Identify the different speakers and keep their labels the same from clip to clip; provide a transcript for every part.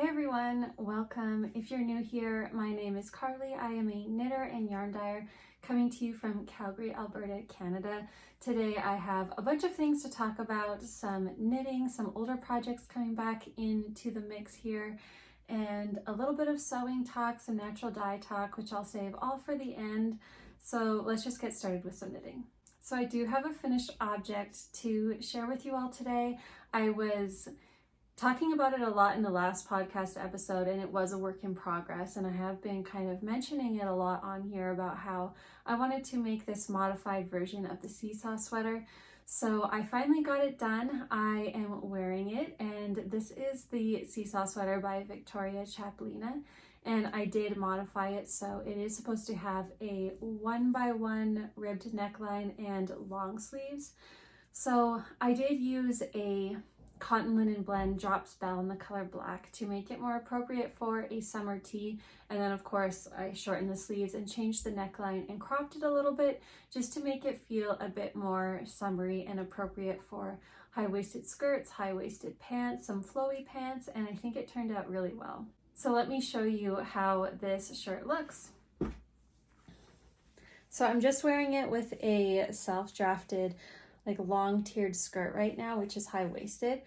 Speaker 1: Hi everyone, welcome. If you're new here, my name is Carly. I am a knitter and yarn dyer coming to you from Calgary, Alberta, Canada. Today I have a bunch of things to talk about, some knitting, some older projects coming back into the mix here, and a little bit of sewing talk, some natural dye talk, which I'll save all for the end. So let's just get started with some knitting. So I do have a finished object to share with you all today. I was talking about it a lot in the last podcast episode, and it was a work in progress, and I have been kind of mentioning it a lot on here about how I wanted to make this modified version of the Seasaw sweater. So I finally got it done. I am wearing it, and this is the Seasaw sweater by Victoria Chaplina, and I did modify it so it is supposed to have a 1x1 ribbed neckline and long sleeves. So I did use a cotton linen blend drops Belle in the color black to make it more appropriate for a summer tee, and then of course I shortened the sleeves and changed the neckline and cropped it a little bit just to make it feel a bit more summery and appropriate for high-waisted skirts, high-waisted pants, some flowy pants, and I think it turned out really well. So let me show you how this shirt looks. So I'm just wearing it with a self-drafted like long tiered skirt right now, which is high-waisted,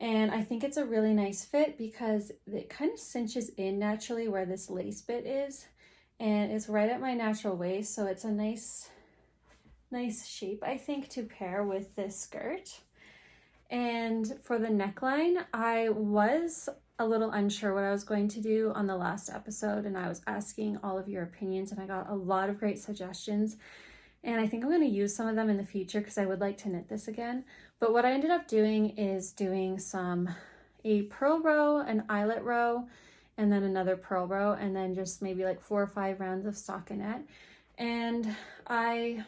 Speaker 1: and I think it's a really nice fit because it kind of cinches in naturally where this lace bit is, and it's right at my natural waist, so it's a nice shape I think to pair with this skirt. And for the neckline, I was a little unsure what I was going to do on the last episode, and I was asking all of your opinions, and I got a lot of great suggestions. And I think I'm going to use some of them in the future because I would like to knit this again. But what I ended up doing is doing a purl row, an eyelet row, and then another purl row, and then just maybe like 4 or 5 rounds of stockinette. And I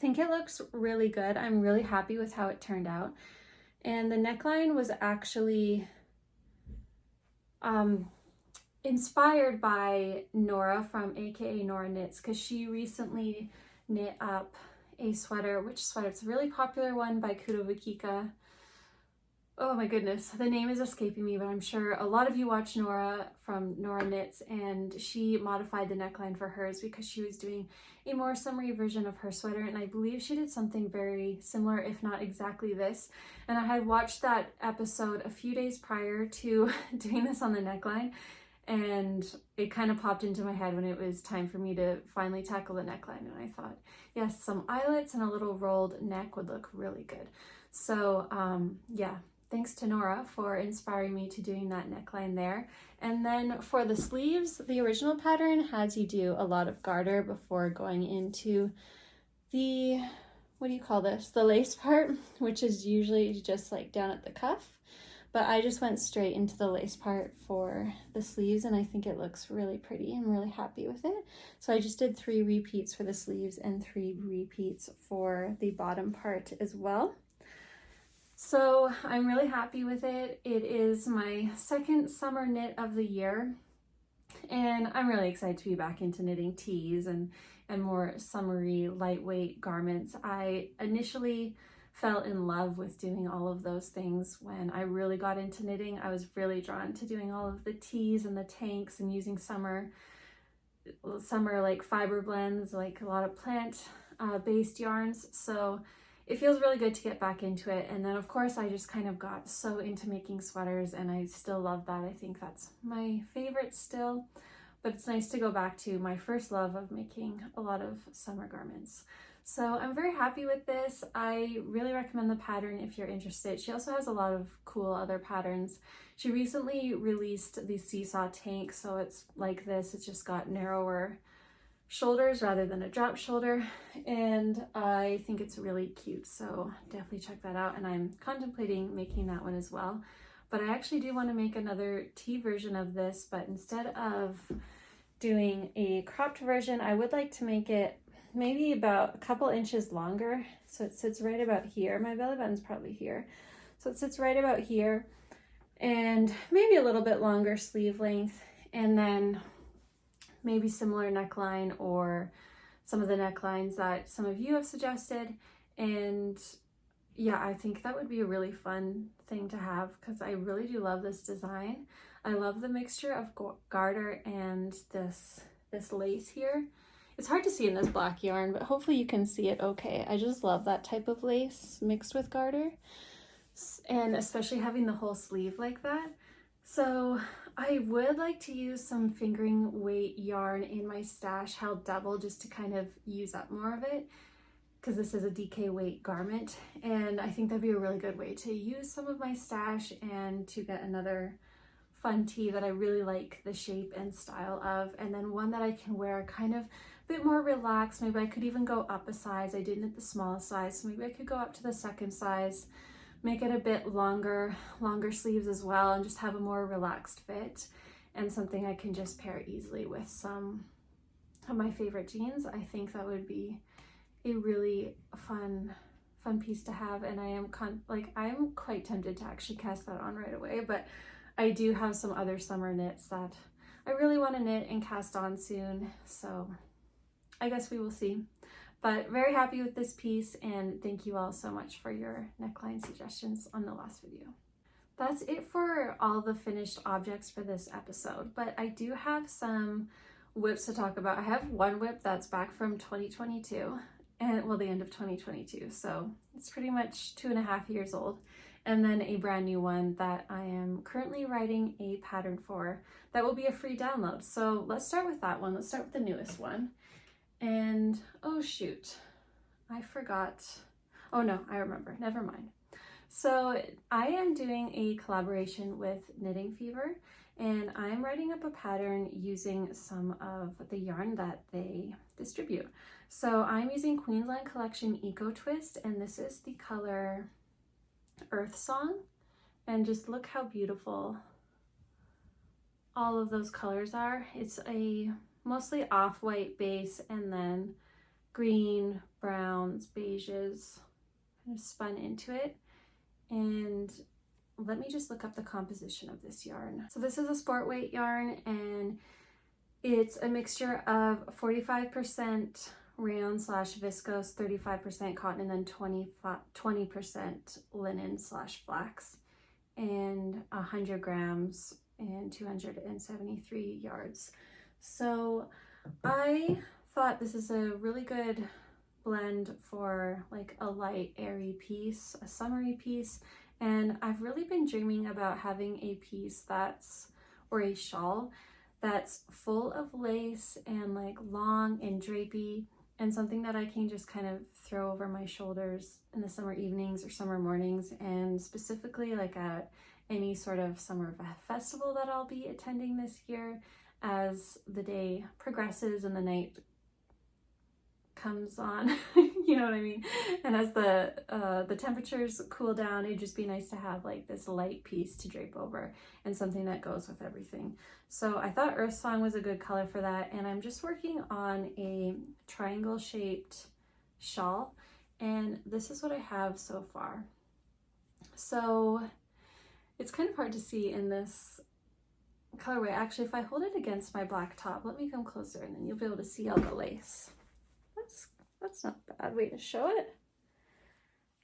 Speaker 1: think it looks really good. I'm really happy with how it turned out. And the neckline was actually inspired by Nora from aka Nora Knits, because she recently knit up a sweater. Which sweater? It's a really popular one by Kudo Vikika. Oh my goodness, the name is escaping me, but I'm sure a lot of you watch Nora from Nora Knits, and she modified the neckline for hers because she was doing a more summery version of her sweater, and I believe she did something very similar, if not exactly this. And I had watched that episode a few days prior to doing this on the neckline, and it kind of popped into my head when it was time for me to finally tackle the neckline, and I thought, yes, some eyelets and a little rolled neck would look really good. So yeah, thanks to Nora for inspiring me to doing that neckline there. And then for the sleeves, the original pattern has you do a lot of garter before going into the, what do you call this? The lace part, which is usually just like down at the cuff. But I just went straight into the lace part for the sleeves, and I think it looks really pretty. I'm really happy with it. So I just did 3 repeats for the sleeves and 3 repeats for the bottom part as well. So I'm really happy with it. It is my second summer knit of the year, and I'm really excited to be back into knitting tees and more summery, lightweight garments. I initially fell in love with doing all of those things when I really got into knitting. I was really drawn to doing all of the tees and the tanks and using summer like fiber blends, like a lot of plant based yarns. So it feels really good to get back into it. And then of course I just kind of got so into making sweaters, and I still love that. I think that's my favorite still, but it's nice to go back to my first love of making a lot of summer garments. So I'm very happy with this. I really recommend the pattern if you're interested. She also has a lot of cool other patterns. She recently released the Seesaw tank, so it's like this. It's just got narrower shoulders rather than a drop shoulder, and I think it's really cute, so definitely check that out. And I'm contemplating making that one as well. But I actually do want to make another tee version of this, but instead of doing a cropped version, I would like to make it maybe about a couple inches longer, so it sits right about here. My belly button's probably here, so it sits right about here, and maybe a little bit longer sleeve length, and then maybe similar neckline or some of the necklines that some of you have suggested. And yeah, I think that would be a really fun thing to have because I really do love this design. I love the mixture of garter and this lace here. It's hard to see in this black yarn, but hopefully you can see it okay. I just love that type of lace mixed with garter, and especially having the whole sleeve like that. So I would like to use some fingering weight yarn in my stash held double just to kind of use up more of it, because this is a DK weight garment, and I think that'd be a really good way to use some of my stash and to get another fun tee that I really like the shape and style of, and then one that I can wear kind of a bit more relaxed. Maybe I could even go up a size. I didn't at the smallest size, so maybe I could go up to the second size, make it a bit longer sleeves as well, and just have a more relaxed fit and something I can just pair easily with some of my favorite jeans. I think that would be a really fun piece to have, and I am quite tempted to actually cast that on right away, but I do have some other summer knits that I really want to knit and cast on soon, so I guess we will see. But very happy with this piece, and thank you all so much for your neckline suggestions on the last video. That's it for all the finished objects for this episode, but I do have some whips to talk about. I have one whip that's back from 2022, and well, the end of 2022, so it's pretty much 2.5 years old, and then a brand new one that I am currently writing a pattern for that will be a free download. So let's start with that one. Let's start with the newest one. And oh shoot, I forgot. Oh no, I remember, never mind. So I am doing a collaboration with Knitting Fever, and I'm writing up a pattern using some of the yarn that they distribute. So I'm using Queensland Collection Eco Twist, and this is the color Earth Song, and just look how beautiful all of those colors are. It's a mostly off-white base, and then green, browns, beiges kind of spun into it. And let me just look up the composition of this yarn. So this is a sport weight yarn, and it's a mixture of 45% rayon / viscose, 35% cotton, and then 20% linen / flax, and 100 grams and 273 yards. So I thought this is a really good blend for like a light, airy piece, a summery piece, and I've really been dreaming about having a piece or a shawl that's full of lace and like long and drapey, and something that I can just kind of throw over my shoulders in the summer evenings or summer mornings, and specifically like at any sort of summer festival that I'll be attending this year as the day progresses and the night comes on, you know what I mean? And as the temperatures cool down, it'd just be nice to have like this light piece to drape over and something that goes with everything. So I thought Earth Song was a good color for that, and I'm just working on a triangle shaped shawl, and this is what I have so far. So it's kind of hard to see in this colorway. Actually, if I hold it against my black top, let me come closer and then you'll be able to see all the lace. That's not a bad way to show it.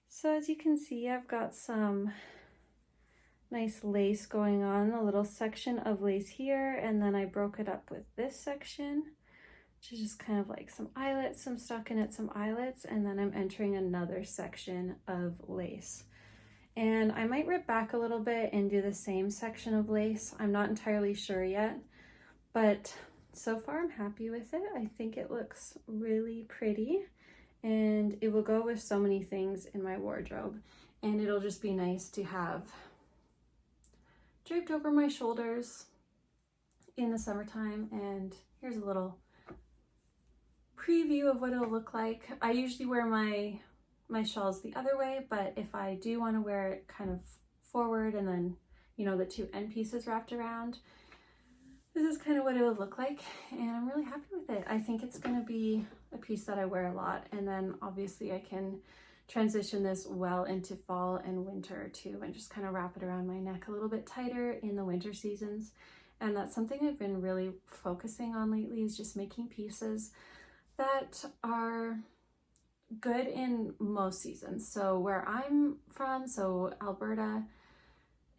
Speaker 1: So as you can see, I've got some nice lace going on, a little section of lace here, and then I broke it up with this section, which is just kind of like some eyelets, some stockinette, some eyelets, and then I'm entering another section of lace. And I might rip back a little bit and do the same section of lace. I'm not entirely sure yet, but so far I'm happy with it. I think it looks really pretty, and it will go with so many things in my wardrobe, and it'll just be nice to have draped over my shoulders in the summertime. And here's a little preview of what it'll look like. I usually wear my shawls the other way, but if I do want to wear it kind of forward and then, you know, the two end pieces wrapped around, this is kind of what it would look like, and I'm really happy with it. I think it's going to be a piece that I wear a lot, and then obviously I can transition this well into fall and winter too, and just kind of wrap it around my neck a little bit tighter in the winter seasons. And that's something I've been really focusing on lately, is just making pieces that are good in most seasons. So where I'm from, so Alberta,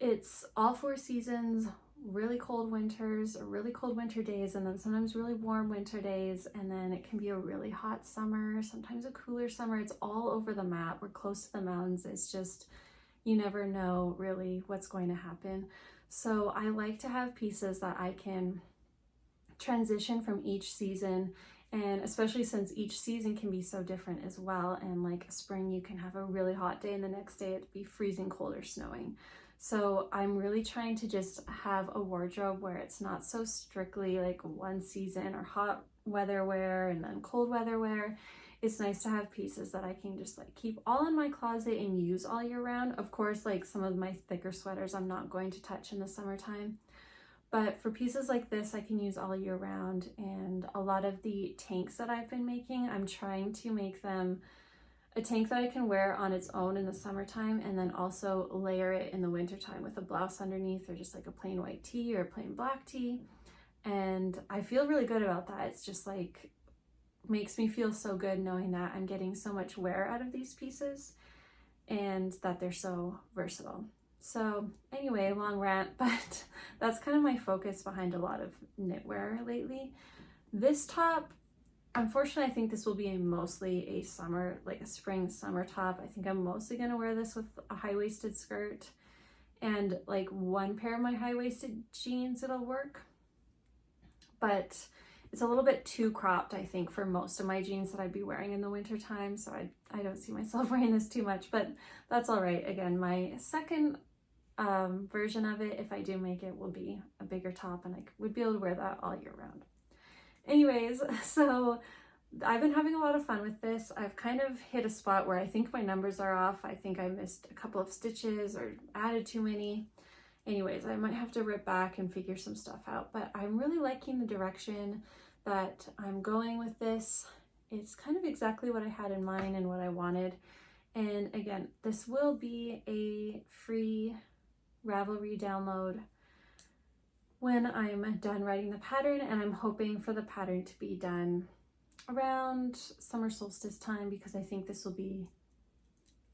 Speaker 1: it's all 4 seasons, really cold winters, really cold winter days, and then sometimes really warm winter days, and then it can be a really hot summer, sometimes a cooler summer. It's all over the map. We're close to the mountains. It's just, you never know really what's going to happen. So I like to have pieces that I can transition from each season, and especially since each season can be so different as well. And like spring, you can have a really hot day and the next day it'd be freezing cold or snowing. So I'm really trying to just have a wardrobe where it's not so strictly like one season or hot weather wear and then cold weather wear. It's nice to have pieces that I can just like keep all in my closet and use all year round. Of course, like some of my thicker sweaters I'm not going to touch in the summertime. But for pieces like this, I can use all year round. And a lot of the tanks that I've been making, I'm trying to make them a tank that I can wear on its own in the summertime and then also layer it in the wintertime with a blouse underneath or just like a plain white tee or a plain black tee. And I feel really good about that. It's just like, makes me feel so good knowing that I'm getting so much wear out of these pieces and that they're so versatile. So anyway, long rant, but that's kind of my focus behind a lot of knitwear lately. This top, unfortunately, I think this will be mostly a summer, like a spring summer top. I think I'm mostly gonna wear this with a high-waisted skirt and like one pair of my high-waisted jeans, it'll work. But it's a little bit too cropped, I think, for most of my jeans that I'd be wearing in the winter time. So I don't see myself wearing this too much, but that's all right. Again, my second version of it, if I do make it, will be a bigger top and I would be able to wear that all year round. Anyways, so I've been having a lot of fun with this. I've kind of hit a spot where I think my numbers are off. I think I missed a couple of stitches or added too many. Anyways, I might have to rip back and figure some stuff out, but I'm really liking the direction that I'm going with this. It's kind of exactly what I had in mind and what I wanted. And again, this will be a free Ravelry download when I'm done writing the pattern, and I'm hoping for the pattern to be done around summer solstice time, because I think this will be,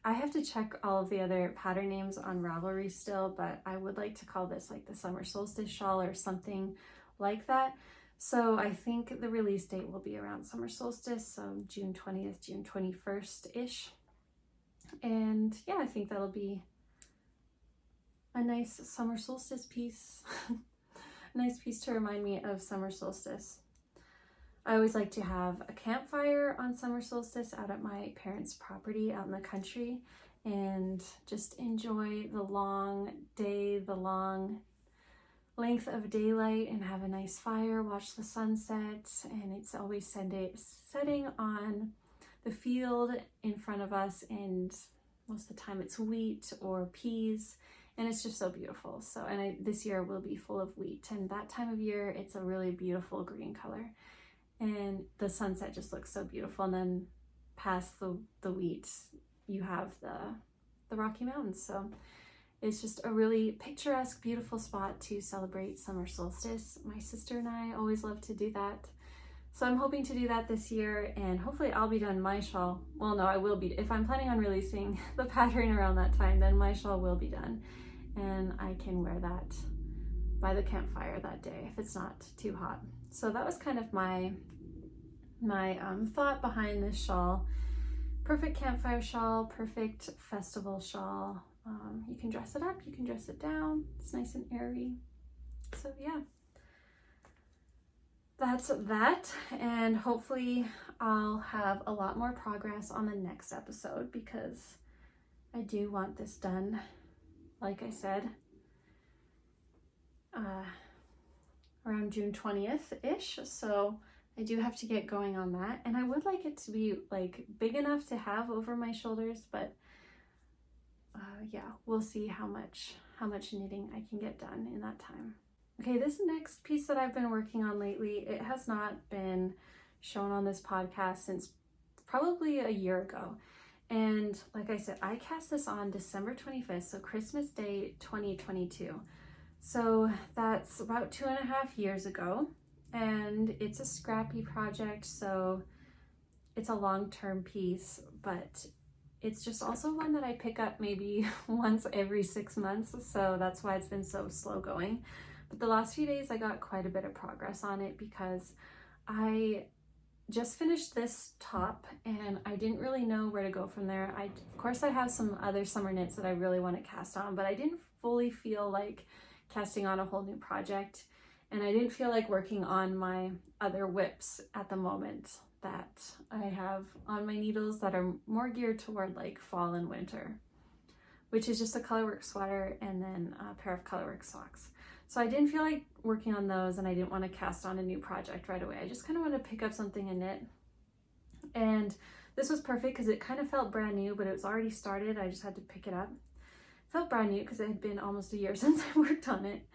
Speaker 1: I have to check all of the other pattern names on Ravelry still, but I would like to call this like the summer solstice shawl or something like that. So I think the release date will be around summer solstice, so June 20th, June 21st-ish. And yeah, I think that'll be a nice summer solstice piece. A nice piece to remind me of summer solstice. I always like to have a campfire on summer solstice out at my parents' property out in the country and just enjoy the long day, the long length of daylight, and have a nice fire, watch the sunset, and it's always setting on the field in front of us, and most of the time it's wheat or peas, and it's just so beautiful. So, and this year will be full of wheat, and that time of year it's a really beautiful green color, and the sunset just looks so beautiful. And then past the wheat you have the Rocky Mountains, so it's just a really picturesque, beautiful spot to celebrate summer solstice. My sister and I always love to do that. So I'm hoping to do that this year, and hopefully I'll be done my shawl. Well, no, I will be. If I'm planning on releasing the pattern around that time, then my shawl will be done. And I can wear that by the campfire that day if it's not too hot. So that was kind of my thought behind this shawl. Perfect campfire shawl, perfect festival shawl. You can dress it up, you can dress it down. It's nice and airy. So yeah, that's that. And hopefully I'll have a lot more progress on the next episode, because I do want this done, like I said, around June 20th-ish. So I do have to get going on that. And I would like it to be like big enough to have over my shoulders, but yeah, we'll see how much knitting I can get done in that time. Okay, this next piece that I've been working on lately, it has not been shown on this podcast since probably a year ago. And like I said, I cast this on December 25th, so Christmas Day 2022. So that's about 2.5 years ago. And it's a Scrappy project, so it's a long-term piece, but it's just also one that I pick up maybe once every 6 months, so that's why it's been so slow going. But the last few days I got quite a bit of progress on it because I just finished this top and I didn't really know where to go from there. Of course I have some other summer knits that I really want to cast on, but I didn't fully feel like casting on a whole new project, and I didn't feel like working on my other whips at the moment that I have on my needles that are more geared toward like fall and winter, which is just a colorwork sweater and then a pair of colorwork socks. So I didn't feel like working on those, and I didn't want to cast on a new project right away. I just kind of wanted to pick up something and knit. And this was perfect because it kind of felt brand new, but it was already started. I just had to pick it up. It felt brand new because it had been almost a year since I worked on it.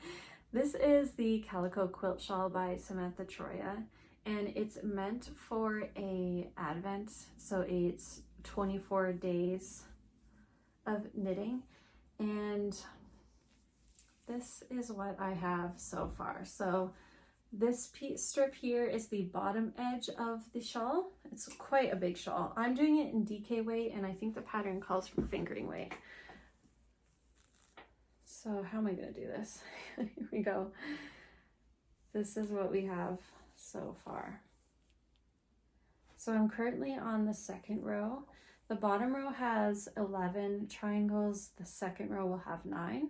Speaker 1: This is the Calico Quilt Shawl by Samantha Troia, and it's meant for a Advent. So it's 24 days of knitting, and this is what I have so far. So this strip here is the bottom edge of the shawl. It's quite a big shawl. I'm doing it in DK weight, and I think the pattern calls for fingering weight. So how am I gonna do this? Here we go. This is what we have so far. So I'm currently on the second row. The bottom row has 11 triangles. The second row will have 9.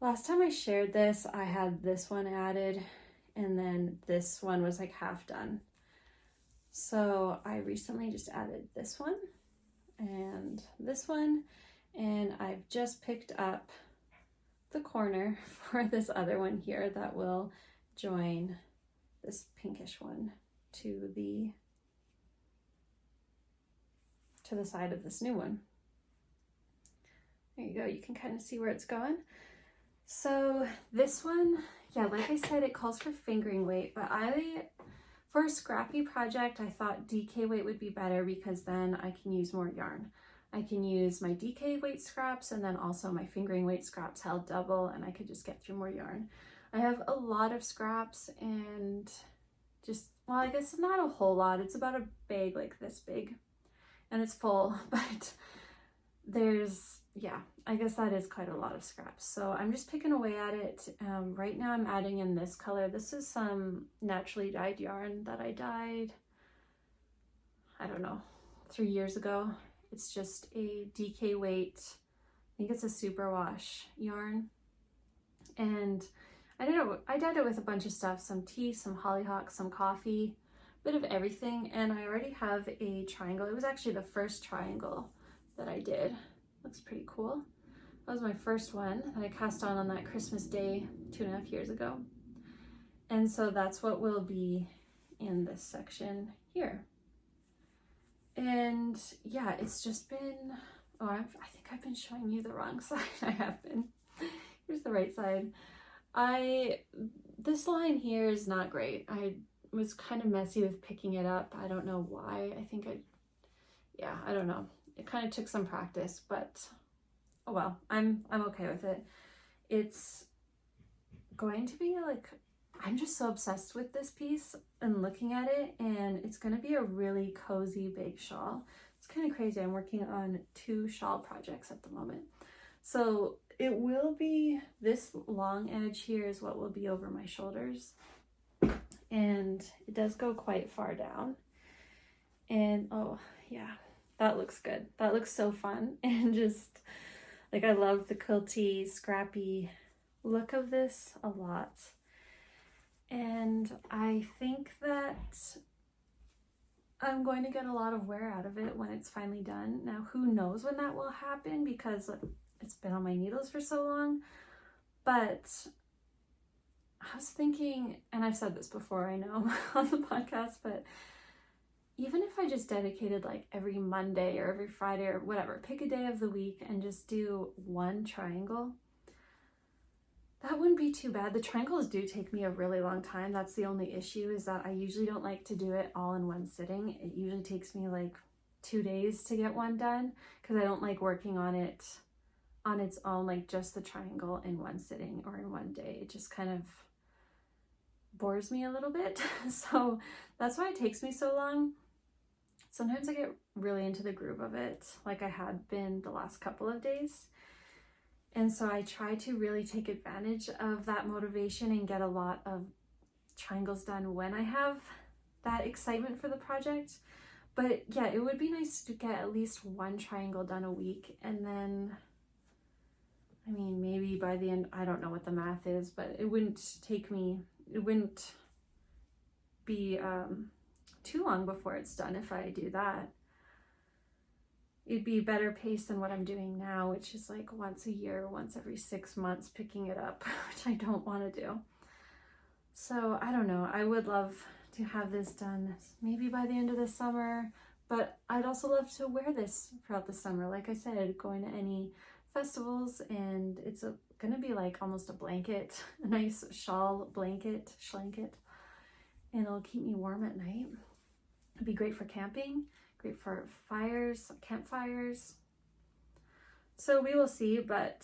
Speaker 1: Last time I shared this, I had this one added, and then this one was like half done. So I recently just added this one and this one, and I've just picked up the corner for this other one here that will join this pinkish one to the side of this new one. There you go, you can kind of see where it's going. So this one, yeah, like I said, it calls for fingering weight, but for a scrappy project, I thought DK weight would be better because then I can use more yarn. I can use my DK weight scraps and then also my fingering weight scraps held double, and I could just get through more yarn. I have a lot of scraps and just, well, I guess not a whole lot. It's about a bag like this big and it's full, but there's, yeah, I guess that is quite a lot of scraps. So I'm just picking away at it. Right now I'm adding in this color. This is some naturally dyed yarn that I dyed, I don't know, 3 years ago. It's just a DK weight, I think it's a superwash yarn. And I dyed it with a bunch of stuff, some tea, some hollyhock, some coffee, a bit of everything. And I already have a triangle. It was actually the first triangle that I did. Looks pretty cool. That was my first one that I cast on that Christmas day 2.5 years ago. And so that's what will be in this section here. And yeah, it's just been, oh, I think I've been showing you the wrong side. I have been. Here's the right side. This line here is not great. I was kind of messy with picking it up. I don't know why. I don't know. It kind of took some practice, but oh well, I'm okay with it. It's going to be like, I'm just so obsessed with this piece and looking at it, and it's going to be a really cozy big shawl. It's kind of crazy. I'm working on 2 shawl projects at the moment. So it will be, this long edge here is what will be over my shoulders, and it does go quite far down. And oh yeah, that looks good. That looks so fun. And just like, I love the quilty, scrappy look of this a lot. And I think that I'm going to get a lot of wear out of it when it's finally done. Now, who knows when that will happen because it's been on my needles for so long. But I was thinking, and I've said this before, I know, on the podcast, but even if I just dedicated like every Monday or every Friday or whatever, pick a day of the week and just do 1 triangle, that wouldn't be too bad. The triangles do take me a really long time. That's the only issue, is that I usually don't like to do it all in one sitting. It usually takes me like 2 days to get one done because I don't like working on it on its own, like just the triangle in one sitting or in one day. It just kind of bores me a little bit. So that's why it takes me so long. sometimes I get really into the groove of it, like I had been the last couple of days. And so I try to really take advantage of that motivation and get a lot of triangles done when I have that excitement for the project. But yeah, it would be nice to get at least one triangle done a week. And then, I mean, maybe by the end, I don't know what the math is, but it wouldn't be too long before it's done if I do that. It'd be better pace than what I'm doing now, which is like once a year, once every 6 months picking it up, which I don't want to do. So I don't know, I would love to have this done maybe by the end of the summer, but I'd also love to wear this throughout the summer. Like I said, going to any festivals, and it's gonna be like almost a blanket, a nice shawl blanket, schlanket, and it'll keep me warm at night. It'd be great for camping, great for fires, campfires. So we will see, but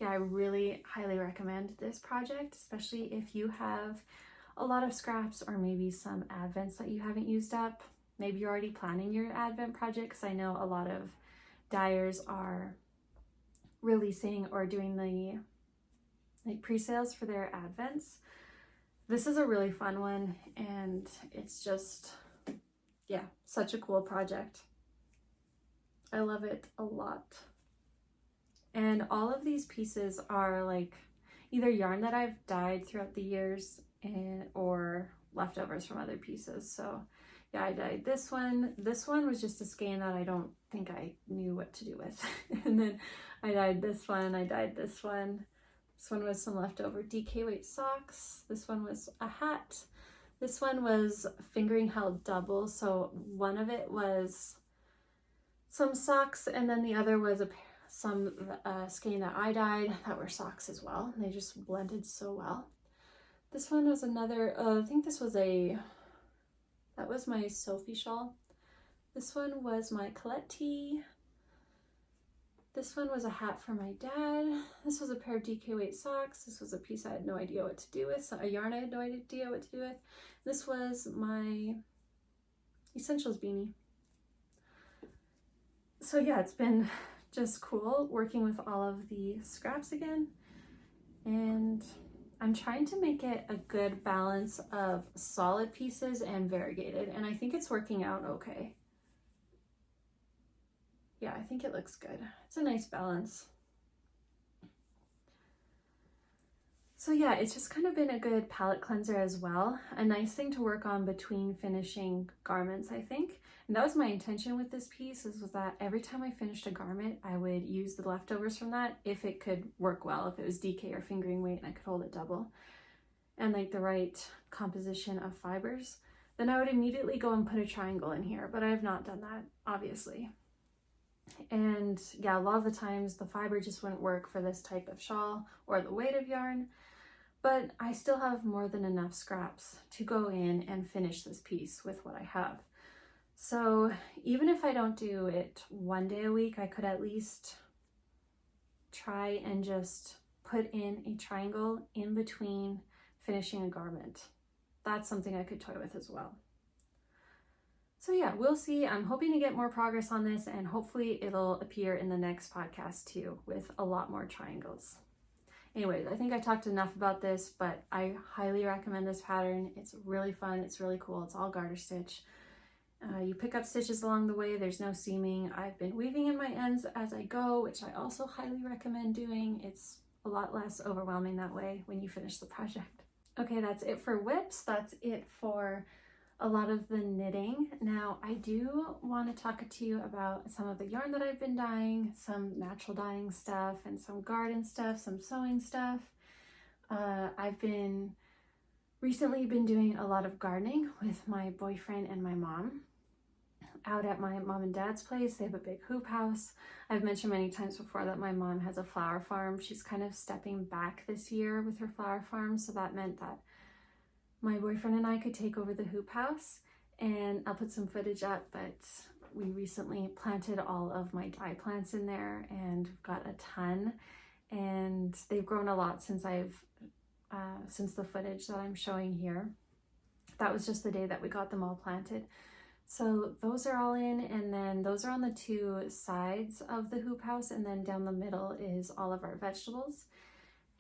Speaker 1: yeah, I really highly recommend this project, especially if you have a lot of scraps or maybe some advents that you haven't used up. Maybe you're already planning your advent project, because I know a lot of dyers are releasing or doing the like pre-sales for their advents. This is a really fun one, and it's just, yeah, such a cool project. I love it a lot. And all of these pieces are like either yarn that I've dyed throughout the years or leftovers from other pieces. So yeah, I dyed this one. This one was just a skein that I don't think I knew what to do with. And then I dyed this one, I dyed this one. This one was some leftover DK weight socks. This one was a hat. This one was fingering held double. So one of it was some socks, and then the other was some skein that I dyed that were socks as well. They just blended so well. This one was another, I think this was that was my Sophie shawl. This one was my Colette tee. This one was a hat for my dad. This was a pair of DK weight socks. This was a piece I had no idea what to do with, so a yarn I had no idea what to do with. This was my Essentials beanie. So yeah, it's been just cool working with all of the scraps again, and I'm trying to make it a good balance of solid pieces and variegated, and I think it's working out okay. Yeah, I think it looks good. It's a nice balance. So yeah, it's just kind of been a good palette cleanser as well. A nice thing to work on between finishing garments, I think. And that was my intention with this piece, was that every time I finished a garment, I would use the leftovers from that if it could work well, if it was DK or fingering weight and I could hold it double, and like the right composition of fibers. Then I would immediately go and put a triangle in here, but I have not done that, obviously. And yeah, a lot of the times the fiber just wouldn't work for this type of shawl or the weight of yarn, but I still have more than enough scraps to go in and finish this piece with what I have. So even if I don't do it one day a week, I could at least try and just put in a triangle in between finishing a garment. That's something I could toy with as well. So yeah, we'll see. I'm hoping to get more progress on this, and hopefully it'll appear in the next podcast too with a lot more triangles. Anyways, I think I talked enough about this, but I highly recommend this pattern. It's really fun. It's really cool. It's all garter stitch. You pick up stitches along the way. There's no seaming. I've been weaving in my ends as I go, which I also highly recommend doing. It's a lot less overwhelming that way when you finish the project. Okay, that's it for whips. That's it for a lot of the knitting. Now I do want to talk to you about some of the yarn that I've been dyeing, some natural dyeing stuff and some garden stuff, some sewing stuff. I've recently been doing a lot of gardening with my boyfriend and my mom out at my mom and dad's place. They have a big hoop house. I've mentioned many times before that my mom has a flower farm. She's kind of stepping back this year with her flower farm, so that meant that my boyfriend and I could take over the hoop house, and I'll put some footage up, but we recently planted all of my dye plants in there and got a ton, and they've grown a lot since since the footage that I'm showing here. That was just the day that we got them all planted. So those are all in, and then those are on the two sides of the hoop house, and then down the middle is all of our vegetables.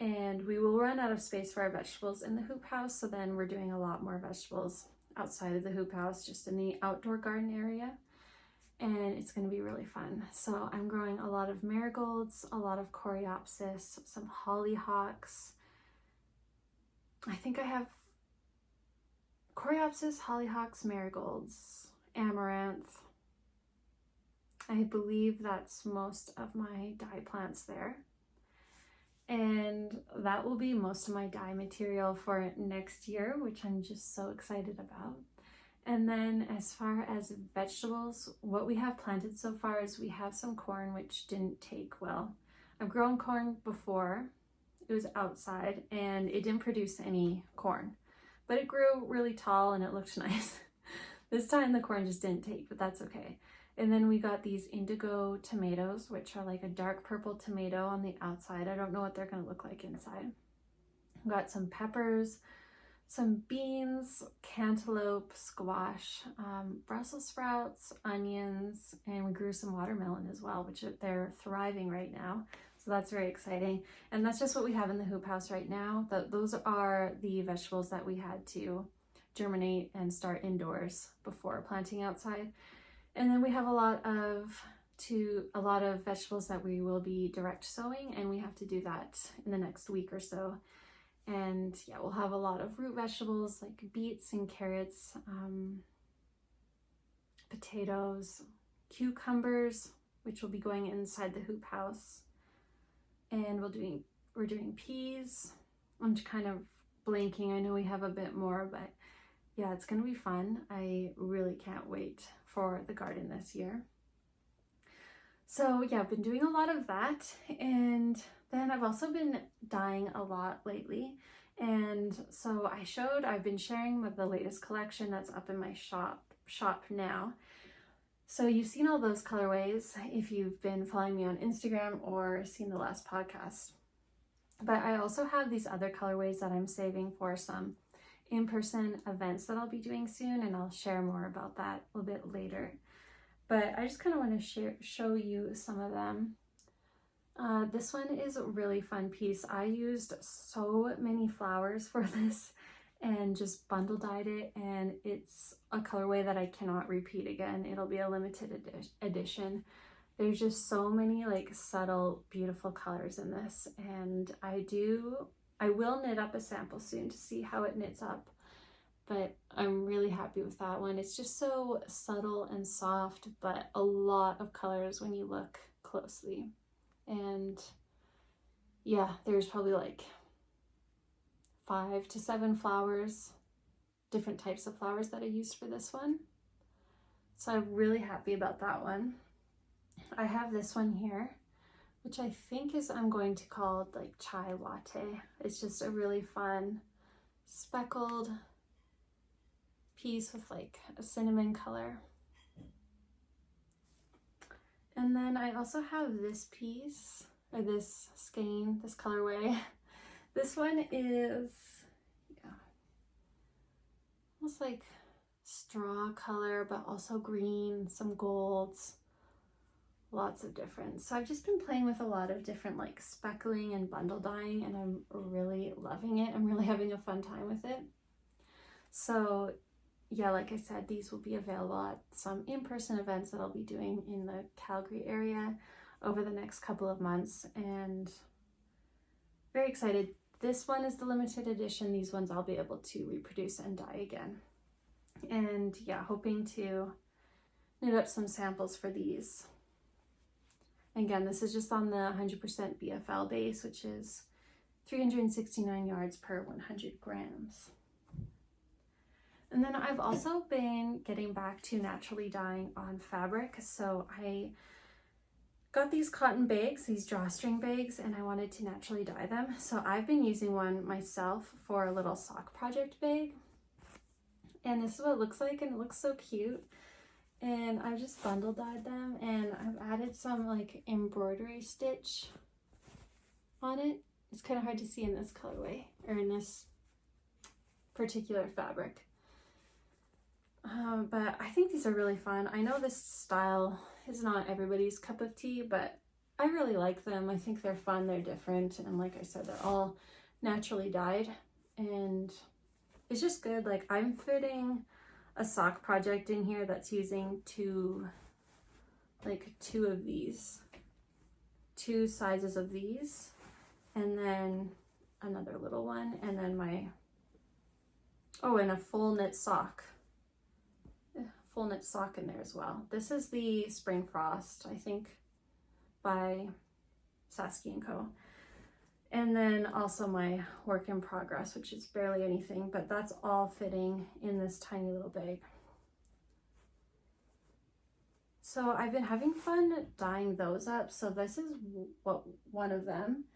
Speaker 1: And we will run out of space for our vegetables in the hoop house, so then we're doing a lot more vegetables outside of the hoop house, just in the outdoor garden area. And it's going to be really fun. So I'm growing a lot of marigolds, a lot of coreopsis, some hollyhocks. I think I have coreopsis, hollyhocks, marigolds, amaranth. I believe that's most of my dye plants there. And that will be most of my dye material for next year, which I'm just so excited about. And then as far as vegetables, what we have planted so far is we have some corn which didn't take well. I've grown corn before, it was outside, and it didn't produce any corn, but it grew really tall and it looked nice. This time the corn just didn't take, but that's okay. And then we got these indigo tomatoes, which are like a dark purple tomato on the outside. I don't know what they're gonna look like inside. We got some peppers, some beans, cantaloupe, squash, Brussels sprouts, onions, and we grew some watermelon as well, which they're thriving right now. So that's very exciting. And that's just what we have in the hoop house right now. Those are the vegetables that we had to germinate and start indoors before planting outside. And then we have a lot of vegetables that we will be direct sowing, and we have to do that in the next week or so. And yeah, we'll have a lot of root vegetables like beets and carrots, potatoes, cucumbers, which will be going inside the hoop house. And we're doing peas. I'm kind of blanking. I know we have a bit more, but yeah, it's gonna be fun. I really can't wait for the garden this year. So yeah, I've been doing a lot of that, and then I've also been dyeing a lot lately. And so I've been sharing with the latest collection that's up in my shop now. So you've seen all those colorways if you've been following me on Instagram or seen the last podcast. But I also have these other colorways that I'm saving for some in-person events that I'll be doing soon, and I'll share more about that a little bit later. But I just kind of want to show you some of them. This one is a really fun piece. I used so many flowers for this and just bundle dyed it, and it's a colorway that I cannot repeat again. It'll be a limited edition. There's just so many like subtle, beautiful colors in this, and I will knit up a sample soon to see how it knits up, but I'm really happy with that one. It's just so subtle and soft, but a lot of colors when you look closely. And yeah, there's probably like 5 to 7 flowers, different types of flowers that I used for this one. So I'm really happy about that one. I have this one here, which I think I'm going to call like chai latte. It's just a really fun speckled piece with like a cinnamon color. And then I also have this piece, or this skein, this colorway. This one is, yeah, almost like straw color, but also green, some golds, lots of different. So I've just been playing with a lot of different like speckling and bundle dyeing, and I'm really loving it. I'm really having a fun time with it. So yeah, like I said, these will be available at some in-person events that I'll be doing in the Calgary area over the next couple of months, and very excited. This one is the limited edition. These ones I'll be able to reproduce and dye again. And yeah, hoping to knit up some samples for these. Again, this is just on the 100% BFL base, which is 369 yards per 100 grams. And then I've also been getting back to naturally dyeing on fabric. So I got these cotton bags, these drawstring bags, and I wanted to naturally dye them. So I've been using one myself for a little sock project bag. And this is what it looks like, and it looks so cute. And I've just bundle dyed them, and I've added some like embroidery stitch on it. It's kind of hard to see in this colorway or in this particular fabric. But I think these are really fun. I know this style is not everybody's cup of tea, but I really like them. I think they're fun, they're different, and like I said, they're all naturally dyed, and it's just good. Like, I'm fitting a sock project in here that's using two of these, two sizes of these, and then another little one, and then and a full knit sock. Full knit sock in there as well. This is the Spring Frost, I think, by Sasky & Co. And then also my work in progress, which is barely anything, but that's all fitting in this tiny little bag. So I've been having fun dyeing those up. So this is one of them.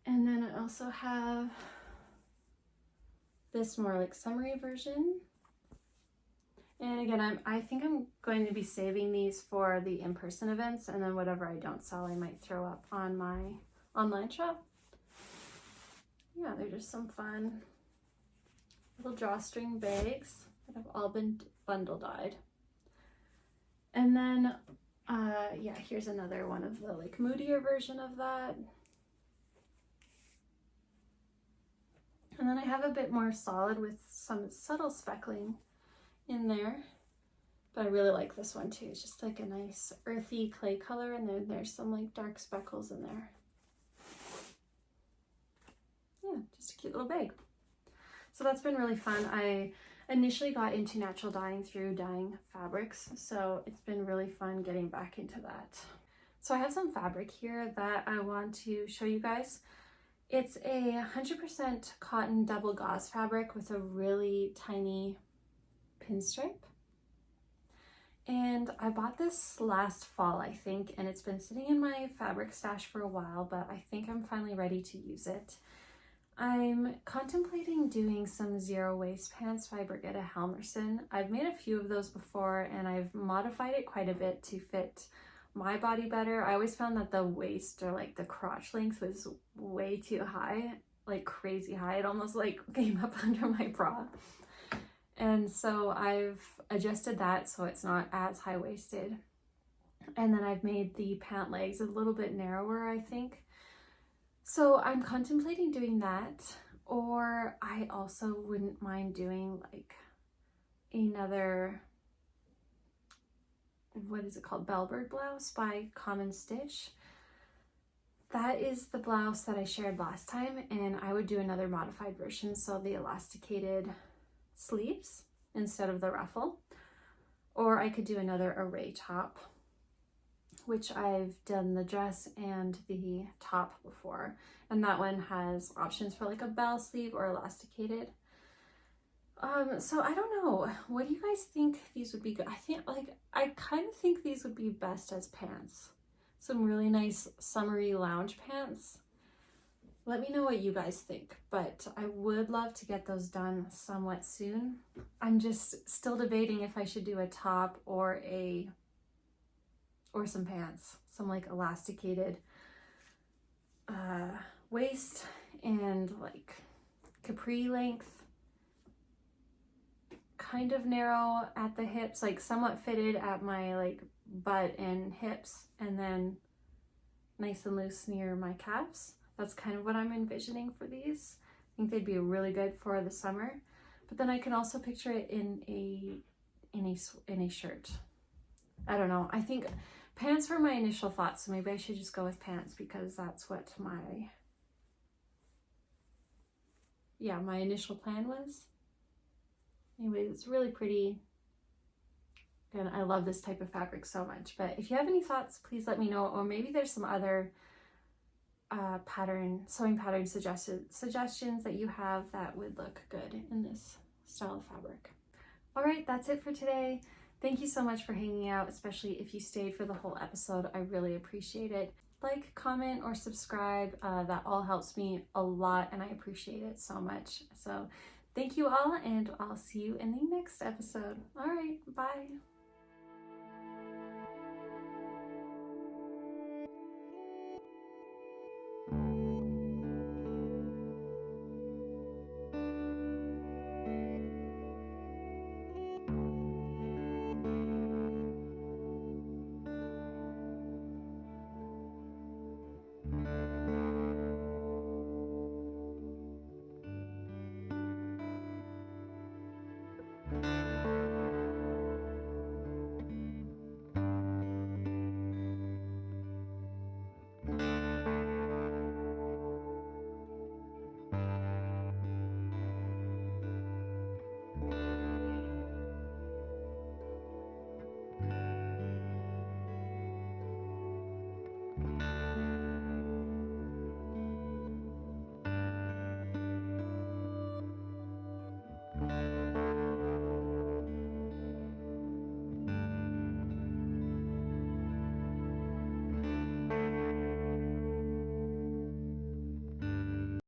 Speaker 1: And then I also have this more like summery version. And again, I think I'm going to be saving these for the in-person events, and then whatever I don't sell, I might throw up on my online shop. Yeah, they're just some fun little drawstring bags that have all been bundle dyed. And then, yeah, here's another one of the like moodier version of that. And then I have a bit more solid with some subtle speckling in there, but I really like this one too. It's just like a nice earthy clay color, and then there's some like dark speckles in there. Yeah, just a cute little bag. So that's been really fun. I initially got into natural dyeing through dyeing fabrics, so it's been really fun getting back into that. So I have some fabric here that I want to show you guys. It's a 100% cotton double gauze fabric with a really tiny pinstripe. And I bought this last fall, I think, and it's been sitting in my fabric stash for a while, but I think I'm finally ready to use it. I'm contemplating doing some zero waist pants by Birgitta Helmersson. I've made a few of those before, and I've modified it quite a bit to fit my body better. I always found that the waist, or like the crotch length, was way too high, like crazy high. It almost like came up under my bra. And so I've adjusted that so it's not as high-waisted. And then I've made the pant legs a little bit narrower, I think. So I'm contemplating doing that, or I also wouldn't mind doing like another, what is it called? Bellbird blouse by Common Stitch. That is the blouse that I shared last time, and I would do another modified version, so the elasticated sleeves instead of the ruffle, or I could do another array top, which I've done the dress and the top before, and that one has options for like a bell sleeve or elasticated. So I don't know, what do you guys think these would be good? I kind of think these would be best as pants, some really nice summery lounge pants. Let me know what you guys think, but I would love to get those done somewhat soon. I'm just still debating if I should do a top or some pants, some like elasticated waist and like capri length, kind of narrow at the hips, like somewhat fitted at my like butt and hips, and then nice and loose near my calves. That's kind of what I'm envisioning for these. I think they'd be really good for the summer, but then I can also picture it in a shirt. I don't know. I think pants were my initial thoughts, so maybe I should just go with pants because that's what my initial plan was. Anyway, it's really pretty. And I love this type of fabric so much. But if you have any thoughts, please let me know. Or maybe there's some other sewing pattern suggestions that you have that would look good in this style of fabric. All right, that's it for today. Thank you so much for hanging out, especially if you stayed for the whole episode. I really appreciate it. Like, comment, or subscribe. That all helps me a lot, and I appreciate it so much. So thank you all, and I'll see you in the next episode. All right, bye.